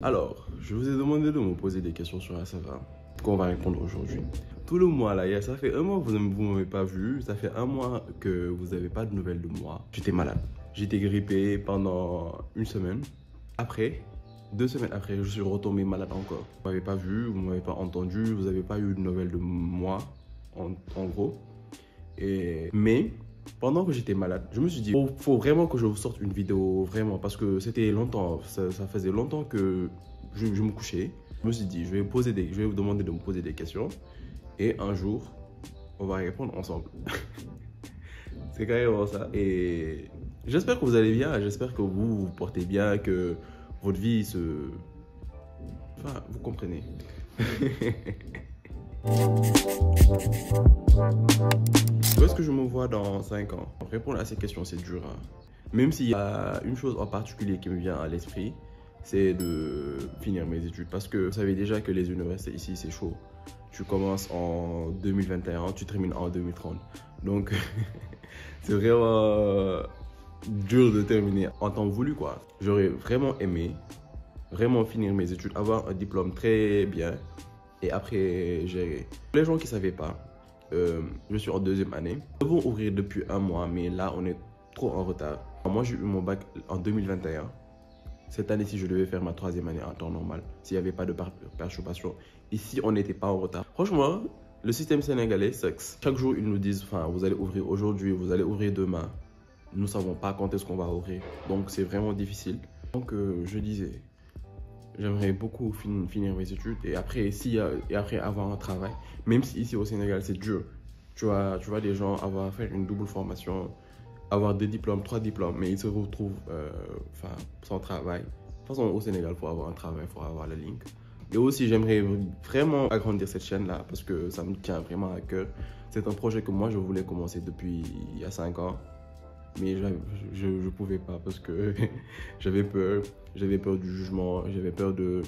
Alors, je vous ai demandé de me poser des questions sur la Saint-Valentin qu'on va répondre aujourd'hui. Tout le mois là, ça fait un mois que vous ne m'avez pas vu, ça fait un mois que vous n'avez pas de nouvelles de moi. J'étais malade, j'étais grippé pendant une semaine. Après, 2 semaines après, je suis retombé malade encore. Vous ne m'avez pas vu, vous ne m'avez pas entendu, vous n'avez pas eu de nouvelles de moi, en gros. Mais pendant que j'étais malade, je me suis dit, faut vraiment que je vous sorte une vidéo, vraiment, parce que c'était longtemps, ça faisait longtemps que je me couchais. Je me suis dit, je vais vous demander de me poser des questions et un jour, on va répondre ensemble. C'est carrément ça. Et j'espère que vous allez bien, j'espère que vous vous portez bien, que votre vie se... Enfin, vous comprenez. Où est-ce que je me vois dans 5 ans? Répondre à ces questions, c'est dur, hein. Même s'il y a une chose en particulier qui me vient à l'esprit, c'est de finir mes études. Parce que vous savez déjà que les universités ici, c'est chaud. Tu commences en 2021, tu termines en 2030. Donc, c'est vraiment dur de terminer en temps voulu, quoi. J'aurais vraiment aimé vraiment finir mes études, avoir un diplôme très bien et après gérer. Les gens qui ne savaient pas, je suis en 2e année. Nous devons ouvrir depuis un mois, mais là, on est trop en retard. Moi, j'ai eu mon bac en 2021. Cette année-ci, je devais faire ma 3e année en temps normal, s'il n'y avait pas de perturbation. Ici, on n'était pas en retard. Franchement, le système sénégalais sucks. Chaque jour, ils nous disent, enfin, vous allez ouvrir aujourd'hui, vous allez ouvrir demain. Nous ne savons pas quand est-ce qu'on va ouvrir. Donc, c'est vraiment difficile. Donc, je disais, j'aimerais beaucoup finir mes études et après, après avoir un travail. Même si ici au Sénégal, c'est dur. Tu vois des gens avoir fait une double formation, avoir 2 diplômes, 3 diplômes, mais ils se retrouvent sans travail. De toute façon, au Sénégal, il faut avoir un travail, il faut avoir la ligne. Et aussi, j'aimerais vraiment agrandir cette chaîne-là parce que ça me tient vraiment à cœur. C'est un projet que moi, je voulais commencer depuis il y a 5 ans. Mais je ne pouvais pas parce que j'avais peur du jugement, j'avais peur de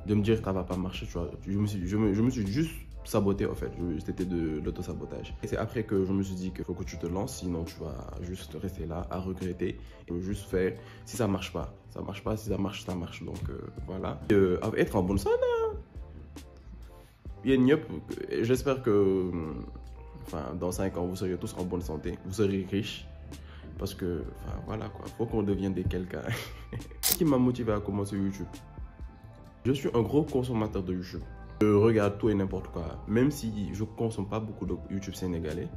me dire que ça ne va pas marcher, tu vois. Je me suis juste saboté en fait, c'était de l'auto-sabotage. Et c'est après que je me suis dit qu'il faut que tu te lances, sinon tu vas juste rester là à regretter et juste faire. Si ça marche pas, ça marche pas, si ça marche, ça marche. Donc voilà. Être en bonne santé. J'espère que dans 5 ans, vous serez tous en bonne santé, vous serez riches. Parce que, voilà quoi, faut qu'on devienne des quelqu'un. Ce qui m'a motivé à commencer YouTube, je suis un gros consommateur de YouTube. Je regarde tout et n'importe quoi, même si je ne consomme pas beaucoup de YouTube sénégalais,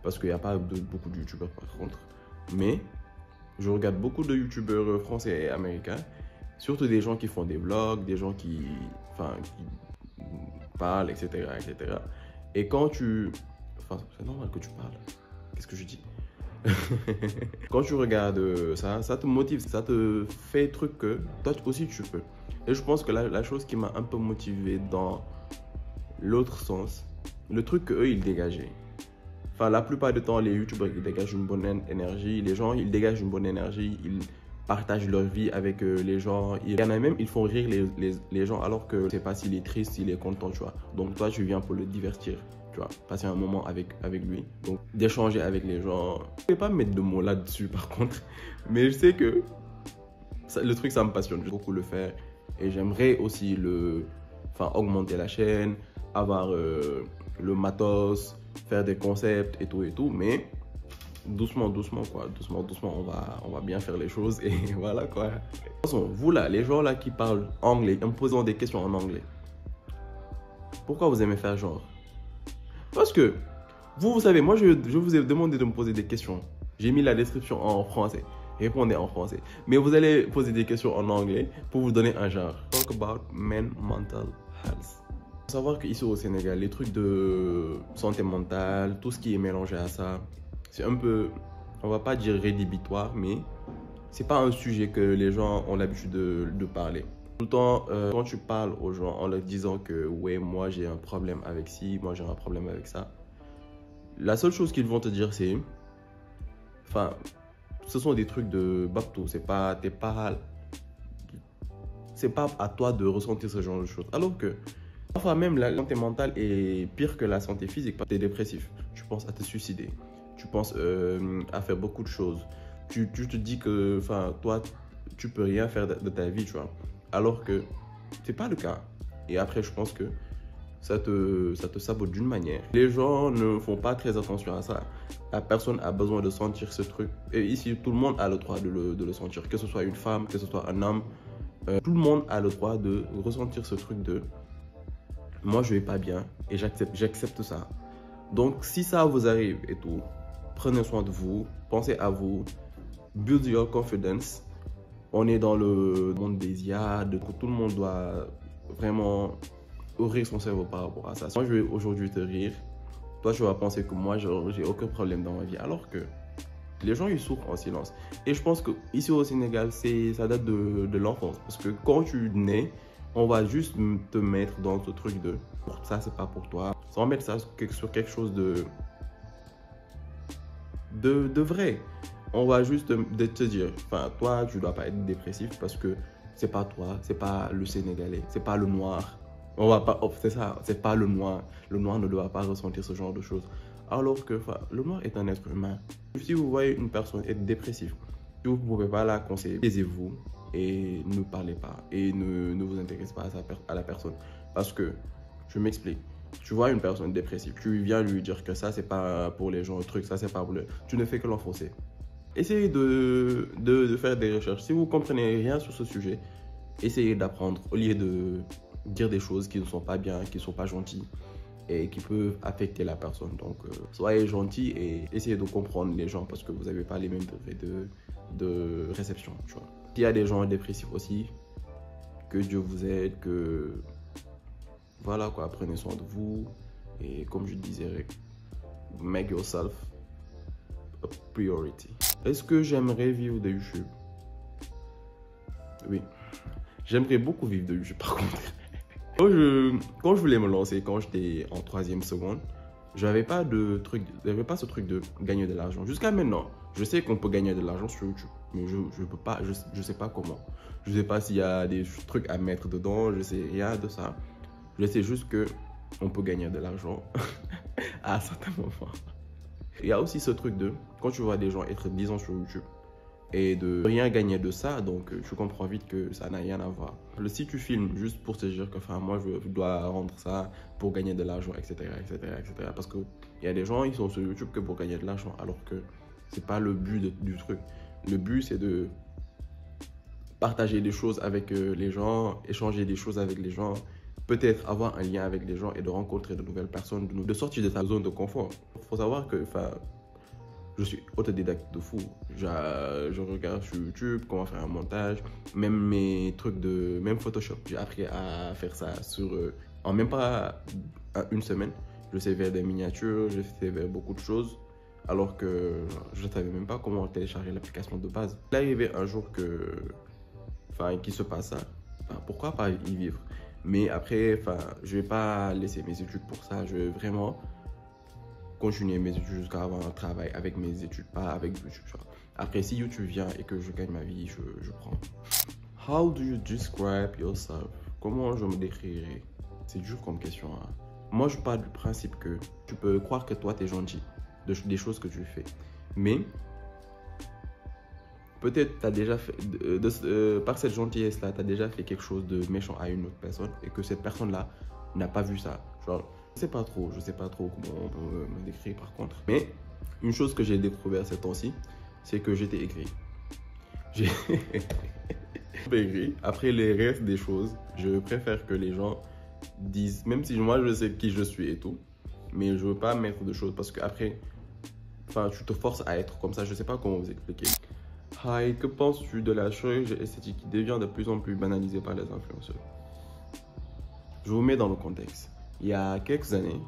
parce qu'il n'y a pas beaucoup de YouTubeurs par contre. Mais je regarde beaucoup de YouTubeurs français et américains, surtout des gens qui font des vlogs, des gens qui parlent, etc., etc. Et quand tu... c'est normal que tu parles. Qu'est-ce que je dis? Quand tu regardes ça, ça te motive, ça te fait truc que toi aussi tu peux. Et je pense que la chose qui m'a un peu motivé dans l'autre sens, le truc qu'eux ils dégageaient. Enfin, la plupart du temps, les youtubeurs ils dégagent une bonne énergie, les gens ils dégagent une bonne énergie, ils partagent leur vie avec les gens. Il y en a même, ils font rire les gens alors que je ne sais pas s'il est triste, s'il est content, tu vois. Donc toi, tu viens pour le divertir. Tu vois, passer un moment avec lui, donc d'échanger avec les gens. Je ne vais pas mettre de mots là-dessus par contre, mais je sais que le truc ça me passionne, j'aime beaucoup le faire et j'aimerais aussi augmenter la chaîne, avoir le matos, faire des concepts et tout, mais doucement quoi, doucement on va bien faire les choses et voilà quoi. De toute façon, vous là, les gens là qui parlent anglais, en me posant des questions en anglais, pourquoi vous aimez faire genre? Parce que, vous savez, moi je vous ai demandé de me poser des questions. J'ai mis la description en français. Répondez en français. Mais vous allez poser des questions en anglais pour vous donner un genre. Talk about mental health. Il faut savoir qu'ici au Sénégal, les trucs de santé mentale, tout ce qui est mélangé à ça, c'est un peu, on va pas dire rédhibitoire, mais c'est pas un sujet que les gens ont l'habitude de parler. Tout le temps, quand tu parles aux gens en leur disant que ouais, moi j'ai un problème avec ci, moi j'ai un problème avec ça, la seule chose qu'ils vont te dire c'est, ce sont des trucs de babto, c'est pas à toi de ressentir ce genre de choses. Alors que parfois même la santé mentale est pire que la santé physique. Tu es dépressif, tu penses à te suicider, tu penses à faire beaucoup de choses. Tu te dis que toi tu peux rien faire de ta vie, tu vois. alors que c'est pas le cas. Et après, je pense que ça te sabote d'une manière. Les gens ne font pas très attention à ça. La personne a besoin de sentir ce truc. Et ici, tout le monde a le droit de le sentir. Que ce soit une femme, que ce soit un homme. Tout le monde a le droit de ressentir ce truc de moi, je vais pas bien et j'accepte ça. Donc, si ça vous arrive et tout, prenez soin de vous, pensez à vous, build your confidence. On est dans le monde des IA, tout le monde doit vraiment ouvrir son cerveau par rapport à ça. Moi, je vais aujourd'hui te rire. Toi, tu vas penser que moi, j'ai aucun problème dans ma vie. Alors que les gens, ils souffrent en silence. Et je pense qu'ici au Sénégal, ça date de l'enfance. Parce que quand tu nais, on va juste te mettre dans ce truc de ça, c'est pas pour toi. Sans mettre ça sur quelque chose de vrai. On va juste te dire, enfin, toi, tu dois pas être dépressif parce que c'est pas toi, c'est pas le Sénégalais, c'est pas le noir. On va pas, c'est ça, c'est pas le noir. Le noir ne doit pas ressentir ce genre de choses. Alors que le noir est un être humain. Si vous voyez une personne être dépressive, vous ne pouvez pas la conseiller, taisez-vous et ne parlez pas et ne vous intéressez pas à la personne. Parce que, je m'explique, tu vois une personne dépressive, tu viens lui dire que ça c'est pas pour les gens, ça c'est pas pour le... Tu ne fais que l'enfoncer. Essayez de faire des recherches. Si vous ne comprenez rien sur ce sujet, essayez d'apprendre au lieu de dire des choses qui ne sont pas bien, qui ne sont pas gentilles et qui peuvent affecter la personne. Donc, soyez gentils et essayez de comprendre les gens parce que vous n'avez pas les mêmes degrés de réception. Tu vois. Il y a des gens dépressifs aussi, que Dieu vous aide, que voilà quoi, prenez soin de vous et comme je disais, make yourself a priority. Est-ce que j'aimerais vivre de YouTube? Oui, j'aimerais beaucoup vivre de YouTube par contre. Quand je voulais me lancer, quand j'étais en 3e seconde, j'avais pas ce truc de gagner de l'argent. Jusqu'à maintenant, je sais qu'on peut gagner de l'argent sur YouTube, mais je peux pas, je sais pas comment. Je sais pas s'il y a des trucs à mettre dedans, je sais rien de ça. Je sais juste que on peut gagner de l'argent à certains moments. Il y a aussi ce truc de, quand tu vois des gens être 10 ans sur YouTube et de rien gagner de ça, donc tu comprends vite que ça n'a rien à voir. Si tu filmes juste pour te dire que moi je dois rendre ça pour gagner de l'argent, etc., etc., parce qu'il y a des gens, ils sont sur YouTube que pour gagner de l'argent, alors que c'est pas le but du truc. Le but, c'est de partager des choses avec les gens, échanger des choses avec les gens, peut-être avoir un lien avec les gens et de rencontrer de nouvelles personnes, de sortir de sa zone de confort. Il faut savoir que je suis autodidacte de fou. Je regarde sur YouTube comment faire un montage, même mes trucs même Photoshop. J'ai appris à faire ça en même pas une semaine. Je sais faire des miniatures, je sais faire beaucoup de choses, alors que je ne savais même pas comment télécharger l'application de base. Il est arrivé un jour qu'il se passe ça. Pourquoi pas y vivre? Mais après, je vais pas laisser mes études pour ça. Je vais vraiment continuer mes études jusqu'à avoir un travail avec mes études, pas avec YouTube. Après, si YouTube vient et que je gagne ma vie, je prends. How do you describe yourself? Comment je me décrirais? C'est dur comme question. Hein. Moi, je pars du principe que tu peux croire que toi, tu es gentil des choses que tu fais. Mais peut-être tu as déjà fait, par cette gentillesse-là, tu as déjà fait quelque chose de méchant à une autre personne et que cette personne-là n'a pas vu ça. Genre, je sais pas trop comment on peut me décrire par contre. Mais une chose que j'ai découvert ces temps-ci, c'est que j'étais aigri. J'ai aigri. Après les restes des choses, je préfère que les gens disent, même si moi je sais qui je suis et tout, mais je veux pas mettre de choses parce que après, tu te forces à être comme ça. Je sais pas comment vous expliquer. Hi, que penses-tu de la chirurgie esthétique qui devient de plus en plus banalisée par les influenceurs? Je vous mets dans le contexte. Il y a quelques années,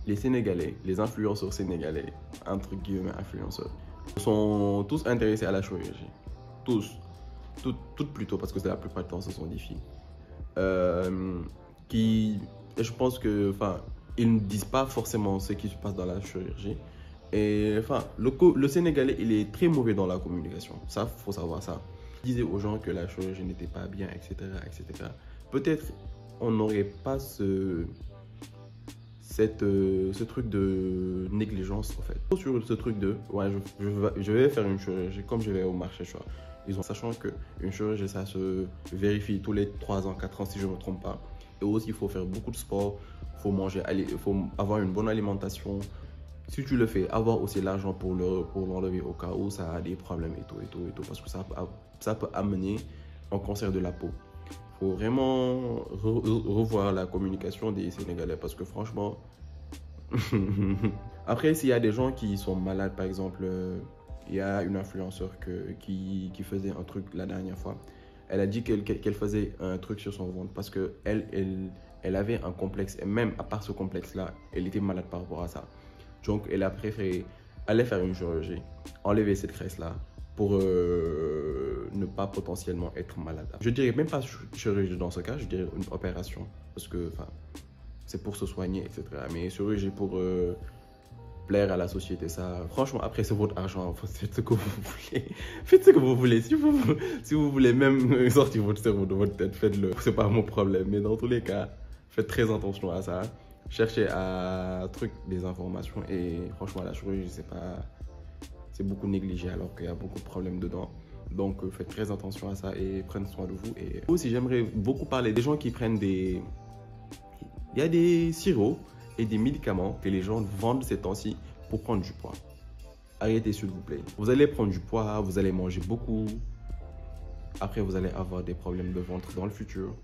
les Sénégalais, les influenceurs sénégalais, entre guillemets influenceurs, sont tous intéressés à la chirurgie. Tous. Toutes plutôt, parce que c'est la plupart du temps, ce sont des filles. Et je pense que, ils ne disent pas forcément ce qui se passe dans la chirurgie. Et le Sénégalais, il est très mauvais dans la communication. Ça, faut savoir ça. Il disait aux gens que la chirurgie n'était pas bien, etc., etc. Peut-être on n'aurait pas ce truc de négligence en fait. Sur ce truc de, ouais, je vais faire une chirurgie comme je vais au marché, tu vois. Sachant qu'une chirurgie, ça se vérifie tous les 3 ans, 4 ans si je ne me trompe pas. Et aussi, il faut faire beaucoup de sport, il faut avoir une bonne alimentation. Si tu le fais, avoir aussi l'argent pour l'enlever au cas où ça a des problèmes et tout, parce que ça peut amener un cancer de la peau. Il faut vraiment revoir la communication des Sénégalais parce que franchement... Après, s'il y a des gens qui sont malades, par exemple, il y a une influenceure qui faisait un truc la dernière fois. Elle a dit qu'elle faisait un truc sur son ventre parce qu'elle avait un complexe. Et même à part ce complexe-là, elle était malade par rapport à ça. Donc, elle a préféré aller faire une chirurgie, enlever cette graisse-là pour ne pas potentiellement être malade. Je dirais même pas chirurgie dans ce cas, je dirais une opération. Parce que c'est pour se soigner, etc. Mais chirurgie pour plaire à la société, ça, franchement, après, c'est votre argent. Faites ce que vous voulez. Faites ce que vous voulez. Si vous voulez même sortir votre cerveau de votre tête, faites-le. C'est pas mon problème. Mais dans tous les cas, faites très attention à ça. Cherchez à des informations. Et franchement, la chirurgie, c'est beaucoup négligé alors qu'il y a beaucoup de problèmes dedans. Donc, faites très attention à ça et prenez soin de vous. Et aussi, j'aimerais beaucoup parler des gens qui prennent Il y a des sirops et des médicaments que les gens vendent ces temps-ci pour prendre du poids. Arrêtez s'il vous plaît. Vous allez prendre du poids, vous allez manger beaucoup. Après, vous allez avoir des problèmes de ventre dans le futur.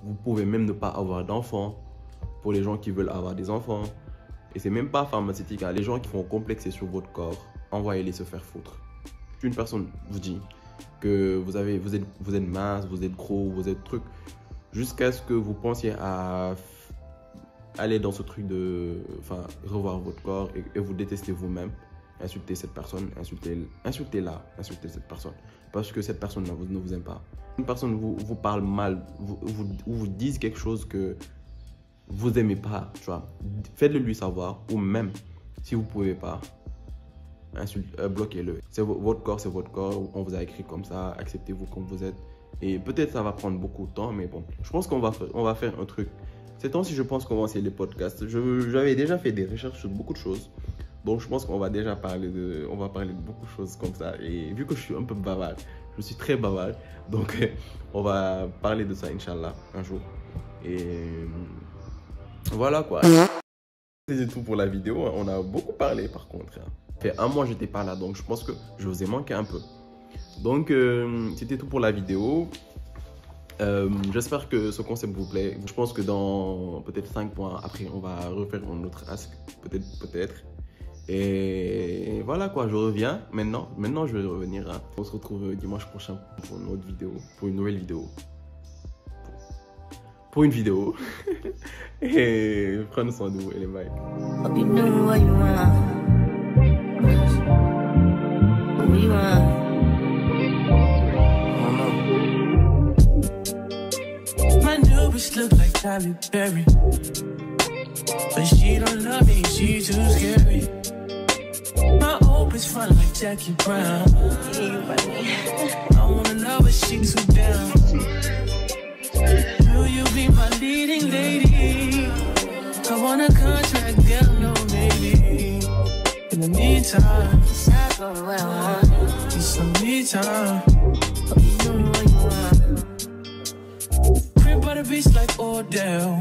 Vous pouvez même ne pas avoir d'enfants pour les gens qui veulent avoir des enfants. Et c'est même pas pharmaceutique. Hein. Les gens qui font complexer sur votre corps, envoyez-les se faire foutre. Si une personne vous dit que vous êtes mince, vous êtes gros, vous êtes truc, jusqu'à ce que vous pensiez à aller dans ce truc de revoir votre corps et vous détestez vous-même, insultez cette personne, insultez-la, insultez cette personne. Parce que cette personne-là ne vous aime pas. Une personne vous parle mal, vous dise quelque chose que vous n'aimez pas, tu vois. Faites-le lui savoir, ou même, si vous ne pouvez pas, bloquez-le. C'est votre corps, on vous a écrit comme ça, acceptez-vous comme vous êtes. Et peut-être ça va prendre beaucoup de temps, mais bon, je pense qu'on va faire un truc. Ces temps-ci, je pense qu'on va essayer les podcasts. J'avais déjà fait des recherches sur beaucoup de choses. Donc, je pense qu'on va déjà parler de beaucoup de choses comme ça. Et vu que je suis un peu bavard, je suis très bavard. Donc, on va parler de ça, Inch'Allah, un jour. Et voilà quoi. C'est tout pour la vidéo. On a beaucoup parlé par contre. Ça fait un mois que j'étais pas là. Donc, je pense que je vous ai manqué un peu. Donc, c'était tout pour la vidéo. J'espère que ce concept vous plaît. Je pense que dans peut-être 5 mois après, on va refaire un autre ask, peut-être. Et voilà quoi, je reviens maintenant. Maintenant, je vais revenir. Hein. On se retrouve dimanche prochain pour une autre vidéo, pour une nouvelle vidéo. Pour une vidéo. Et prenez soin de vous et les bye. Look like Tyler Perry, but she don't love me, she too scary. My hope is fun like Jackie Brown. I wanna love her, she too down. Will you be my leading lady? I want a contract, girl, no maybe. In the meantime, need some me time. By the beach like Odell.